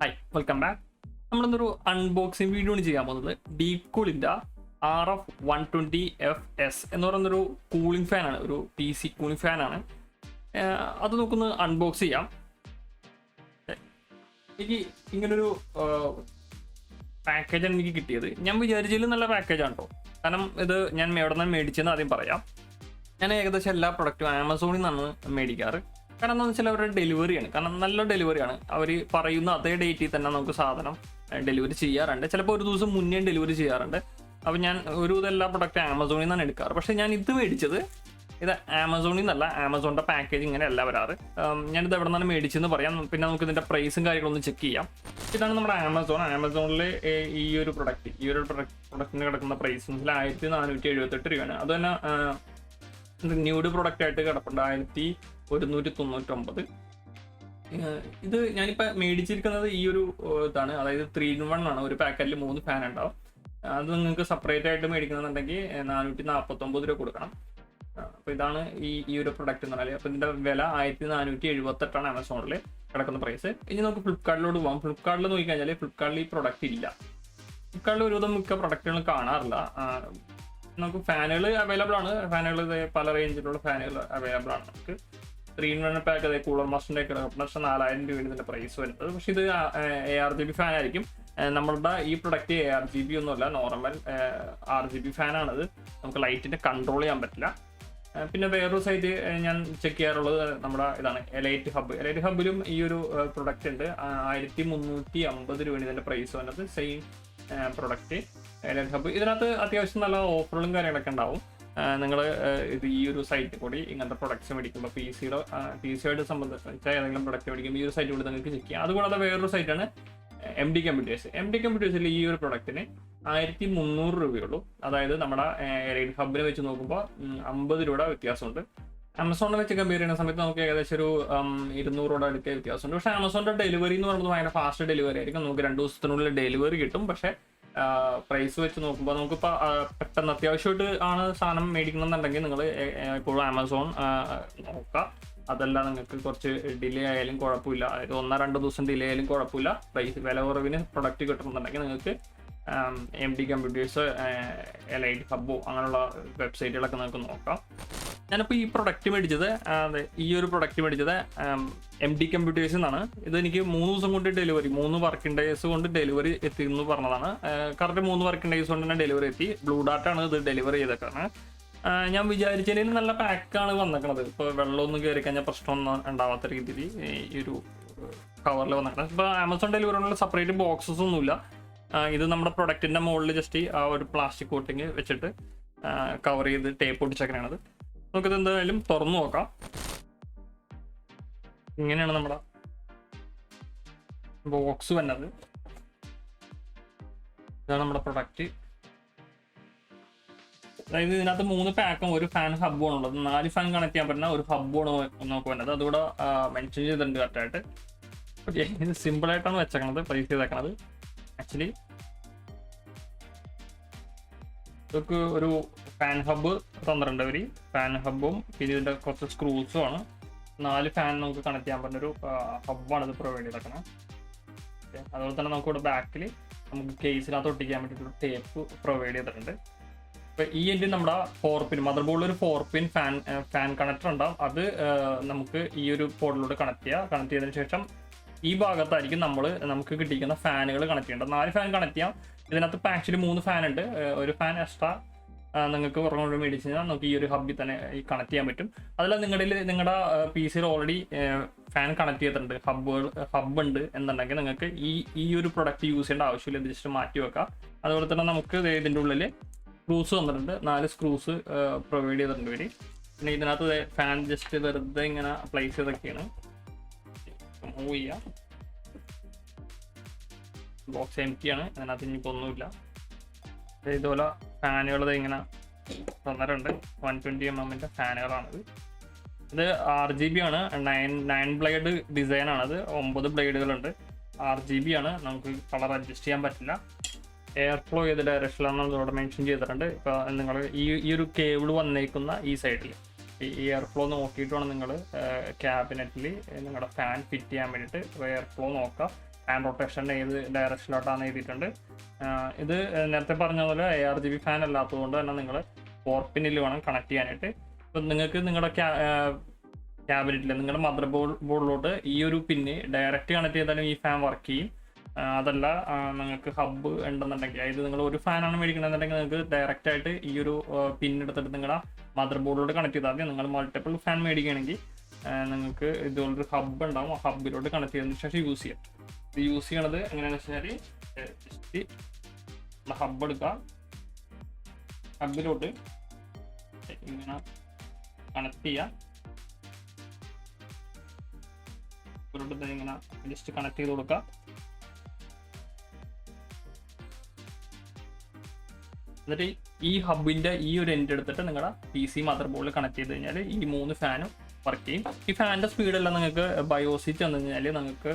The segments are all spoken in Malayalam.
Hi, welcome back. നമ്മളൊരു അൺബോക്സിംഗ് വീഡിയോ ആണ് ചെയ്യാൻ പോകുന്നത്. ഡീപ്കൂളിൻ്റെ RF120FS എന്ന് പറയുന്നൊരു കൂളിംഗ് ഫാനാണ്, ഒരു PC കൂളിംഗ് ഫാനാണ്. അത് നമുക്കൊന്ന് അൺബോക്സ് ചെയ്യാം. എനിക്ക് ഇങ്ങനൊരു പാക്കേജാണ് എനിക്ക് കിട്ടിയത്. ഞാൻ വിചാരിച്ചതിൽ നല്ല പാക്കേജാണ് കേട്ടോ. കാരണം ഇത് ഞാൻ എവിടെ നിന്നാണ് മേടിച്ചതെന്ന് ആദ്യം പറയാം. ഞാൻ ഏകദേശം എല്ലാ പ്രൊഡക്റ്റും ആമസോണിൽ നിന്നാണ് മേടിക്കാറ്. കാരണം എന്താണെന്ന് വെച്ചാൽ അവരുടെ ഡെലിവറിയാണ്, കാരണം നല്ല ഡെലിവറിയാണ്. അവർ പറയുന്ന അതേ ഡേറ്റിൽ തന്നെ നമുക്ക് സാധനം ഡെലിവറി ചെയ്യാറുണ്ട്. ചിലപ്പോൾ ഒരു ദിവസം മുന്നേ ഡെലിവറി ചെയ്യാറുണ്ട്. അപ്പോൾ ഞാൻ എല്ലാ പ്രൊഡക്റ്റും ആമസോണിൽ നിന്നാണ് എടുക്കാറ്. പക്ഷേ ഞാൻ ഇത് മേടിച്ചത് ഇത് ആമസോണിൽ നിന്നല്ല. ആമസോണിൻ്റെ പാക്കേജ് ഇങ്ങനെ അല്ല വരാറ്. ഞാനിത് എവിടെ നിന്നാണ് മേടിച്ചെന്ന് പറയാം. പിന്നെ നമുക്ക് ഇതിൻ്റെ പ്രൈസും കാര്യങ്ങളൊന്നും ചെക്ക് ചെയ്യാം. ഇതാണ് നമ്മുടെ ആമസോണിൽ ഈ ഒരു പ്രൊഡക്റ്റിന് കിടക്കുന്ന പ്രൈസ് 1478 രൂപയാണ്. അത് തന്നെ ന്യൂഡ് പ്രൊഡക്റ്റ് ആയിട്ട് കിടപ്പുണ്ട് 1199. ഇത് ഞാനിപ്പോൾ മേടിച്ചിരിക്കുന്നത് ഈ ഒരു ഇതാണ്, അതായത് 3-in-1 ആണ്. ഒരു പാക്കറ്റിൽ 3 ഫാൻ ഉണ്ടാവും. അത് നിങ്ങൾക്ക് സെപ്പറേറ്റ് ആയിട്ട് മേടിക്കുന്നുണ്ടെങ്കിൽ 449 രൂപ കൊടുക്കണം. അപ്പോൾ ഇതാണ് ഈ ഒരു പ്രൊഡക്റ്റ് എന്ന് പറഞ്ഞാൽ. അപ്പോൾ ഇതിൻ്റെ വില 1478 ആമസോണിൽ കിടക്കുന്ന പ്രൈസ്. ഇനി നമുക്ക് ഫ്ലിപ്കാർട്ടിലോട്ട് പോകാം. ഫ്ലിപ്കാർട്ടിൽ നോക്കിക്കഴിഞ്ഞാൽ ഫ്ലിപ്കാർട്ടിൽ ഈ പ്രൊഡക്റ്റ് ഇല്ല. ഫ്ലിപ്കാർട്ടിൽ ഒരുവിധം മിക്ക പ്രൊഡക്റ്റുകളും കാണാറില്ല. നമുക്ക് ഫാനുകൾ അവൈലബിൾ ആണ്. ഫാനുകൾ പല റേഞ്ചിലുള്ള ഫാനുകൾ അവൈലബിൾ ആണ്. നമുക്ക് 3-in-1 പാക്ക്, അതായത് കൂളർ മാസ്റ്ററിൻ്റെ ഒക്കെ പക്ഷേ 4000 രൂപയാണ് ഇതിൻ്റെ പ്രൈസ് വരുന്നത്. പക്ഷേ ഇത് ARGB ഫാൻ ആയിരിക്കും. നമ്മളുടെ ഈ പ്രൊഡക്റ്റ് ARGB ഒന്നുമല്ല, നോർമൽ RGB ഫാനാണിത്. നമുക്ക് ലൈറ്റിൻ്റെ കൺട്രോൾ ചെയ്യാൻ പറ്റില്ല. പിന്നെ വേറൊരു സൈറ്റ് ഞാൻ ചെക്ക് ചെയ്യാറുള്ളത് നമ്മുടെ ഇതാണ്, എലൈറ്റ് ഹബിലും ഈ ഒരു പ്രൊഡക്റ്റ് ഉണ്ട്. 1350 രൂപയാണ് ഇതിൻ്റെ പ്രൈസ് വന്നത്. Same product elite hub. ഇതിനകത്ത് അത്യാവശ്യം നല്ല ഓഫറുകളും കാര്യങ്ങളൊക്കെ ഉണ്ടാവും. നിങ്ങൾ ഇത് ഈ ഒരു സൈറ്റിൽ കൂടി ഇങ്ങനത്തെ പ്രൊഡക്ട്സ് മേടിക്കുമ്പോൾ PC-യായിട്ട് സംബന്ധിച്ച ഏതെങ്കിലും പ്രൊഡക്റ്റ് മേടിക്കുമ്പോൾ ഈ ഒരു സൈറ്റ് കൂടി നിങ്ങൾക്ക് ചെക്ക് ചെയ്യാം. അതുകൂടാതെ വേറൊരു സൈറ്റാണ് MD കമ്പ്യൂട്ടേഴ്സിൽ ഈ ഒരു പ്രൊഡക്റ്റിന് 1300 രൂപയുള്ളൂ. അതായത് നമ്മുടെ എലൈറ്റ് ഹബിനെ വെച്ച് നോക്കുമ്പോൾ 50 രൂപയുടെ വ്യത്യാസമുണ്ട്. ആമസോണിനെ വെച്ച് കമ്പയർ ചെയ്യുന്ന സമയത്ത് നമുക്ക് ഏകദേശം ഒരു 200 രൂപയുടെ അടുത്ത വ്യത്യാസമുണ്ട്. പക്ഷേ ആമസോണിൻ്റെ ഡെലിവറി എന്ന് പറയുന്നത് ഭയങ്കര ഫാസ്റ്റ് ഡെലിവറി ആയിരിക്കും. നമുക്ക് 2 ദിവസത്തിനുള്ളിൽ ഡെലിവറി കിട്ടും. പക്ഷേ പ്രൈസ് വെച്ച് നോക്കുമ്പോൾ നമുക്കിപ്പോൾ പെട്ടെന്ന് അത്യാവശ്യമായിട്ട് ആണ് സാധനം മേടിക്കണമെന്നുണ്ടെങ്കിൽ നിങ്ങൾ എപ്പോഴും ആമസോൺ നോക്കുക. അതല്ല നിങ്ങൾക്ക് കുറച്ച് ഡിലേ ആയാലും കുഴപ്പമില്ല, അതായത് 1-2 ദിവസം ഡിലേ ആയാലും കുഴപ്പമില്ല, പ്രൈസ് വില കുറവിന് പ്രൊഡക്റ്റ് കിട്ടണമെന്നുണ്ടെങ്കിൽ നിങ്ങൾക്ക് MD കമ്പ്യൂട്ടേഴ്സ്, എലൈറ്റ് ഹബ്ബോ അങ്ങനെയുള്ള വെബ്സൈറ്റുകളൊക്കെ നിങ്ങൾക്ക് നോക്കാം. ഞാനിപ്പോൾ ഈ പ്രൊഡക്റ്റ് മേടിച്ചത് MD കമ്പ്യൂട്ടേഴ്സിൽ നിന്നാണ്. ഇതെനിക്ക് 3 ദിവസം കൊണ്ട് ഡെലിവറി, 3 വർക്കിംഗ് ഡേയ്സ് കൊണ്ട് ഡെലിവറി എത്തിയെന്ന് പറഞ്ഞതാണ്. കറക്റ്റ് 3 വർക്കിംഗ് ഡേയ്സ് കൊണ്ട് തന്നെ ഡെലിവറി എത്തി. ബ്ലൂ ഡാർട്ട് ആണ് ഇത് ഡെലിവറി ചെയ്തേക്കാണ്. ഞാൻ വിചാരിച്ചതിൽ നല്ല പാക്കാണ് വന്നേക്കണത്. ഇപ്പോൾ വെള്ളമൊന്നും കയറി കഴിഞ്ഞാൽ പ്രശ്നമൊന്നും ഉണ്ടാവാത്ത രീതിയിൽ ഈ ഒരു കവറിൽ വന്നേക്കണത്. ഇപ്പോൾ ആമസോൺ ഡെലിവറിയുള്ള സെപ്പറേറ്റ് ബോക്സസ് ഒന്നുമില്ല. ഇത് നമ്മുടെ പ്രൊഡക്റ്റിൻ്റെ മുകളിൽ ജസ്റ്റ് ആ ഒരു പ്ലാസ്റ്റിക് കോട്ടിങ് വെച്ചിട്ട് കവർ ചെയ്ത് ടേപ്പ് ഒട്ടിച്ചേക്കണത്. നമുക്കിത് എന്തായാലും തുറന്നു നോക്കാം. ഇങ്ങനെയാണ് നമ്മുടെ ബോക്സ് വന്നത്. ഇതാണ് നമ്മുടെ പ്രൊഡക്റ്റ്. അതായത് ഇതിനകത്ത് 3 പാക്കും ഒരു ഫാൻ ഹബ്ബും ഉള്ളത്. 4 ഫാൻ കണക്ട് ചെയ്യാൻ പറ്റുന്ന ഒരു ഹബ്ബാണ് നമുക്ക് വരുന്നത്. അതുകൂടെ മെൻഷൻ ചെയ്തിട്ടുണ്ട് കറക്റ്റായിട്ട്. ഓക്കെ, ഇത് സിമ്പിളായിട്ടാണ് വെച്ചേക്കണത്, പ്ലേസ് ചെയ്തേക്കണത്. ആക്ച്വലി ഇതൊക്കെ ഒരു ഫാൻ ഹബ്ബ് തന്നിട്ടുണ്ട് അവർ. ഫാൻ ഹബ്ബും പിന്നെ ഇതിൻ്റെ കുറച്ച് സ്ക്രൂസും ആണ്. 4 ഫാൻ നമുക്ക് കണക്ട് ചെയ്യാൻ പറ്റുന്നൊരു ഹബ്ബാണ് ഇത് പ്രൊവൈഡ് ചെയ്തേക്കണം. ഓക്കെ, അതുപോലെ തന്നെ നമുക്കിവിടെ ബാക്കിൽ നമുക്ക് കേസിനകത്ത് ഒട്ടിക്കാൻ വേണ്ടിയിട്ടൊരു ടേപ്പ് പ്രൊവൈഡ് ചെയ്തിട്ടുണ്ട്. അപ്പോൾ ഈ എൻ്റെ നമ്മുടെ 4 പിൻ മദർ ബോർഡിൽ ഒരു 4 പിൻ ഫാൻ കണക്ടർ ഉണ്ടാവും. അത് നമുക്ക് ഈ ഒരു പോർട്ടിലൂടെ കണക്ട് ചെയ്തതിന് ശേഷം ഈ ഭാഗത്തായിരിക്കും നമുക്ക് കിട്ടിയിരിക്കുന്ന ഫാനുകൾ കണക്ട് ചെയ്യേണ്ടത്. 4 ഫാൻ കണക്ട് ചെയ്യാം. ഇതിനകത്ത് ഇപ്പോൾ ആക്ച്വലി 3 ഫാൻ ഉണ്ട്. ഒരു ഫാൻ എക്സ്ട്രാ നിങ്ങൾക്ക് പുറമെ മേടിച്ച് കഴിഞ്ഞാൽ നമുക്ക് ഈ ഒരു ഹബ്ബിൽ തന്നെ കണക്ട് ചെയ്യാൻ പറ്റും. അതല്ല നിങ്ങളുടെ PC-യിൽ ഓൾറെഡി ഫാൻ കണക്ട് ചെയ്തിട്ടുണ്ട്, ഹബ്ബ് ഉണ്ട് എന്നുണ്ടെങ്കിൽ നിങ്ങൾക്ക് ഈ ഒരു പ്രൊഡക്റ്റ് യൂസ് ചെയ്യേണ്ട ആവശ്യമില്ല. ഇത് ജസ്റ്റ് മാറ്റി വെക്കാം. അതുപോലെ തന്നെ നമുക്ക് ഇതിൻ്റെ ഉള്ളിൽ സ്ക്രൂസ് വന്നിട്ടുണ്ട്. 4 സ്ക്രൂസ് പ്രൊവൈഡ് ചെയ്തിട്ടുണ്ട് ഇവർ. പിന്നെ ഇതിനകത്ത് ഫാൻ ജസ്റ്റ് വെറുതെ ഇങ്ങനെ പ്ലേസ് ചെയ്തൊക്കെയാണ്. മൂവ് ചെയ്യാം. ബോക്സ് എംറ്റിയാണ്, അതിനകത്ത് ഇനിയിപ്പോൾ ഒന്നുമില്ല. ഇതുപോലെ ഫാനുകൾ ഇങ്ങനെ തന്നിട്ടുണ്ട്. 120 mm ഫാനുകളാണിത്. ഇത് RGB ആണ്. 9 ബ്ലേഡ് ഡിസൈനാണത്. 9 ബ്ലേഡുകളുണ്ട്. RGB ആണ്. നമുക്ക് കളർ അഡ്ജസ്റ്റ് ചെയ്യാൻ പറ്റില്ല. എയർ ഫ്ലോ ചെയ്ത ഡയറക്ഷനിലാണ് ഇവിടെ മെൻഷൻ ചെയ്തിട്ടുണ്ട്. ഇപ്പോൾ നിങ്ങൾ ഈ ഒരു കേബിൾ വന്നേക്കുന്ന ഈ സൈഡിൽ ഈ എയർ ഫ്ലോ നോക്കിയിട്ട് വേണം നിങ്ങൾ ക്യാബിനറ്റിൽ നിങ്ങളുടെ ഫാൻ ഫിറ്റ് ചെയ്യാൻ വേണ്ടിയിട്ട് എയർ ഫ്ലോ നോക്കുക. ഫാൻ റൊട്ടേഷൻ ഏത് ഡയറക്ഷനിലോട്ടാണ് എഴുതിയിട്ടുണ്ട്. ഇത് നേരത്തെ പറഞ്ഞ പോലെ ARGB ഫാൻ അല്ലാത്തതുകൊണ്ട് തന്നെ നിങ്ങൾ 4 പിന്നിൽ വേണം കണക്ട് ചെയ്യാനായിട്ട്. ഇപ്പം നിങ്ങൾക്ക് നിങ്ങളുടെ ക്യാബിനറ്റിൽ നിങ്ങളുടെ മദർ ബോർഡിലോട്ട് ഈ ഒരു പിന്ന് ഡയറക്റ്റ് കണക്ട് ചെയ്താലും ഈ ഫാൻ വർക്ക് ചെയ്യും. അതല്ല നിങ്ങൾക്ക് ഹബ്ബ് ഉണ്ടെന്നുണ്ടെങ്കിൽ, അതായത് നിങ്ങൾ ഒരു ഫാനാണ് മേടിക്കണമെന്നുണ്ടെങ്കിൽ നിങ്ങൾക്ക് ഡയറക്റ്റ് ആയിട്ട് ഈ ഒരു പിൻ എടുത്തിട്ട് നിങ്ങളുടെ മദർ ബോർഡിലോട്ട് കണക്ട് ചെയ്താൽ മതി. നിങ്ങൾ മൾട്ടിപ്പിൾ ഫാൻ മേടിക്കുകയാണെങ്കിൽ നിങ്ങൾക്ക് ഇതുപോലൊരു ഹബ്ബ് ഉണ്ടാവും. ആ ഹബ്ബിലോട്ട് കണക്ട് ചെയ്തതിന് ശേഷം യൂസ് ചെയ്യാം. ഇത് യൂസ് ചെയ്യണത് എങ്ങനെയാണെന്ന് വെച്ചാൽ ജസ്റ്റ് ഹബ്ബ് എടുക്കുക, ഹബ്ബിലോട്ട് ഇങ്ങനെ കണക്ട് ചെയ്യാം. ഇങ്ങനെ ജസ്റ്റ് കണക്ട് ചെയ്ത് കൊടുക്കുക. എന്നിട്ട് ഈ ഹബിന്റെ ഈ ഒരു എൻഡ് എടുത്തിട്ട് നിങ്ങളുടെ PC മദർ ബോർഡിൽ കണക്ട് ചെയ്ത് കഴിഞ്ഞാൽ ഈ 3 ഫാനും വർക്ക് ചെയ്യും. ഈ ഫാനിന്റെ സ്പീഡെല്ലാം നിങ്ങൾക്ക് ബയോസിൽ ചെന്ന് കഴിഞ്ഞാൽ നിങ്ങൾക്ക്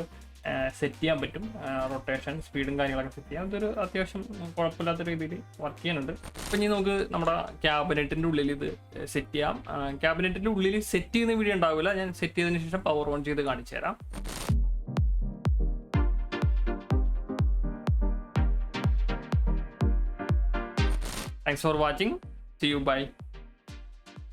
സെറ്റ് ചെയ്യാൻ പറ്റും. റൊട്ടേഷൻ സ്പീഡും കാര്യങ്ങളൊക്കെ സെറ്റ് ചെയ്യാം. ഇതൊരു അത്യാവശ്യം കുഴപ്പമില്ലാത്ത രീതിയിൽ വർക്ക് ചെയ്യുന്നുണ്ട്. അപ്പം ഇനി നമുക്ക് നമ്മുടെ ക്യാബിനറ്റിൻ്റെ ഉള്ളിൽ ഇത് സെറ്റ് ചെയ്യാം. ക്യാബിനറ്റിൻ്റെ ഉള്ളിൽ സെറ്റ് ചെയ്യുന്ന വീഡിയോ ഉണ്ടാവില്ല, ഞാൻ സെറ്റ് ചെയ്തതിന് ശേഷം പവർ ഓൺ ചെയ്ത് കാണിച്ചു തരാം. Thanks for watching. See you. Bye.